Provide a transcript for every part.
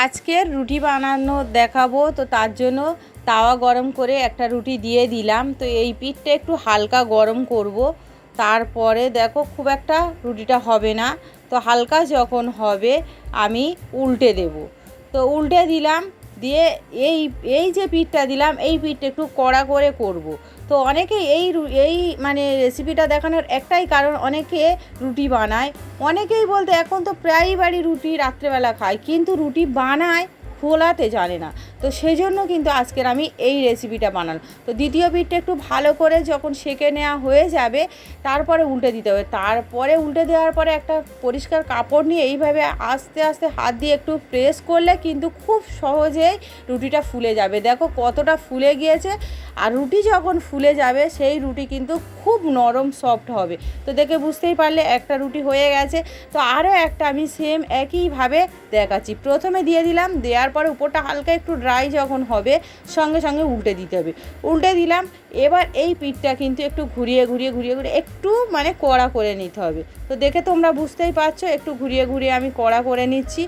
আজকের রুটি বানানো দেখাবো। তো তার জন্য তাওয়া গরম করে একটা রুটি দিয়ে দিলাম। তো এই পিঠটা একটু হালকা গরম করব, তারপরে দেখো খুব একটা রুটিটা হবে না। তো হালকা যখন হবে আমি উল্টে দেব। তো উল্টে দিলাম, দিয়ে এই এই যে পিঠটা দিলাম এই পিঠটা একটু কড়া করে করব। তো অনেকে এই মানে রেসিপিটা দেখানোর একটাই কারণ, অনেকে রুটি বানায়, অনেকেই বলতে এখন তো প্রায়ই বাড়ি রুটি রাত্রেবেলা খায়, কিন্তু রুটি বানায় ফোলাতে জানে না। তো সেই জন্য কিন্তু আজকের আমি এই রেসিপিটা বানানো। তো দ্বিতীয় পিঠটা একটু ভালো করে যখন সেঁকে নেওয়া হয়ে যাবে তারপরে উল্টে দিতে হবে। তারপরে উল্টে দেওয়ার পরে একটা পরিষ্কার কাপড় নিয়ে এইভাবে আস্তে আস্তে হাত দিয়ে একটু প্রেস করলে কিন্তু খুব সহজেই রুটিটা ফুলে যাবে। দেখো কতটা ফুলে গিয়েছে। আর রুটি যখন ফুলে যাবে সেই রুটি কিন্তু খুব নরম সফট হবে। তো দেখে বুঝতেই পারলে একটা রুটি হয়ে গেছে। তো আরও একটা আমি সেম একইভাবে দেখাচ্ছি। প্রথমে দিয়ে দিলাম, দেওয়ার পরে উপরটা হালকা একটু ড্রাই যখন হবে সঙ্গে সঙ্গে উল্টে দিতে হবে। উল্টে দিলাম। এবার এই পিঠটা কিন্তু একটু ঘুরিয়ে একটু মানে কড়া করে নিতে হবে। তো দেখে তোমরা বুঝতেই পারছো একটু ঘুরিয়ে আমি কড়া করে নিচ্ছি।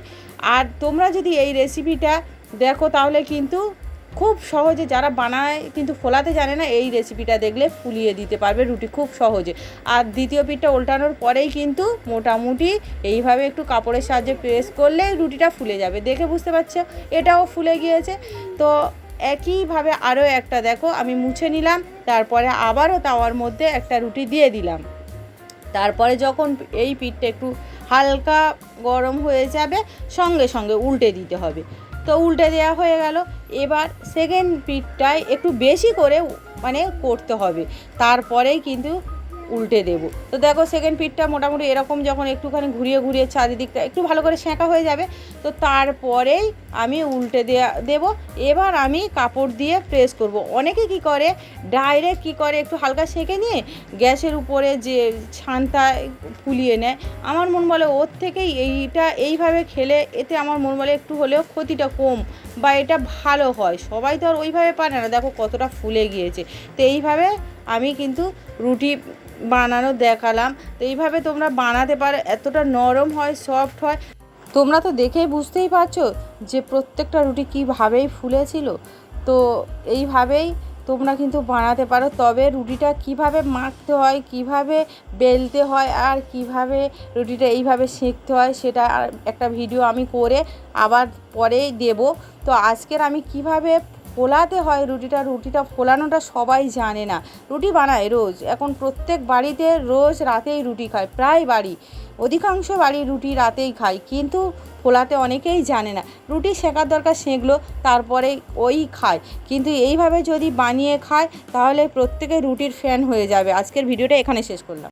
আর তোমরা যদি এই রেসিপিটা দেখো তাহলে কিন্তু খুব সহজে, যারা বানায় কিন্তু ফোলাতে জানে না, এই রেসিপিটা দেখলে ফুলিয়ে দিতে পারবে রুটি খুব সহজে। আর দ্বিতীয় পিঠটা উল্টানোর পরেই কিন্তু মোটামুটি এইভাবে একটু কাপড়ের সাহায্যে প্রেস করলে রুটিটা ফুলে যাবে। দেখে বুঝতে পারছো এটাও ফুলে গিয়েছে। তো একইভাবে আরও একটা দেখো আমি মুছে নিলাম, তারপরে আবারও তাওয়ার মধ্যে একটা রুটি দিয়ে দিলাম। তারপরে যখন এই পিঠটা একটু হালকা গরম হয়ে যাবে সঙ্গে সঙ্গে উল্টে দিতে হবে। তো উল্টে দেওয়া হয়ে গেল। এবার সেকেন্ড পিঠটায় একটু বেশি করে মানে করতে হবে, তারপরেই কিন্তু উল্টে দেব। তো দেখো সেকেন্ড পিঠটা মোটামুটি এরকম যখন একটুখানি ঘুরিয়ে চারিদিকটা একটু ভালো করে সেঁকা হয়ে যাবে, তো তারপরেই আমি উল্টে দেব। এবার আমি কাপড় দিয়ে প্রেস করব। অনেকে কি করে ডাইরেক্ট কি করে একটু হালকা সেঁকে নিয়ে গ্যাসের উপরে যে ছানটা ফুলিয়ে নেয়। আমার মন বলে ওর থেকেই এইভাবে খেলে এতে আমার মন বলে একটু হলেও ক্ষতিটা কম বা এটা ভালো হয়। সবাই তো আর ওইভাবে পারে না। দেখো কতটা ফুলে গিয়েছে। তো এইভাবে আমি কিন্তু রুটি বানানো দেখালাম। তো এইভাবে তোমরা বানাতে পারো, এতটা নরম হয়, সফট হয়। তোমরা তো দেখেই বুঝতেই পারছো যে প্রত্যেকটা রুটি কীভাবেই ফুলেছিল। তো এইভাবেই তোমরা কিন্তু বানাতে পারো। তবে রুটিটা কিভাবে মাখতে হয়, কিভাবে বেলতে হয়, আর কিভাবে রুটিটা এইভাবে সেঁকতে হয় সেটা একটা ভিডিও আমি করে আবার পরেই দেব। তো আজকের আমি কিভাবে ফোলাতে হয় রুটিটা ফোলানোটা সবাই জানে না। রুটি বানায় রোজ, এখন প্রত্যেক বাড়িতে রোজ রাতেই রুটি খায়, প্রায় বাড়ি, অধিকাংশ বাড়ি রুটি রাতেই খায়, কিন্তু ফোলাতে অনেকেই জানে না। রুটি সেঁকার দরকার সেঁকলো, তারপরে ওই খায়। কিন্তু এইভাবে যদি বানিয়ে খায় তাহলে প্রত্যেকে রুটির ফ্যান হয়ে যাবে। আজকের ভিডিওটা এখানে শেষ করলাম।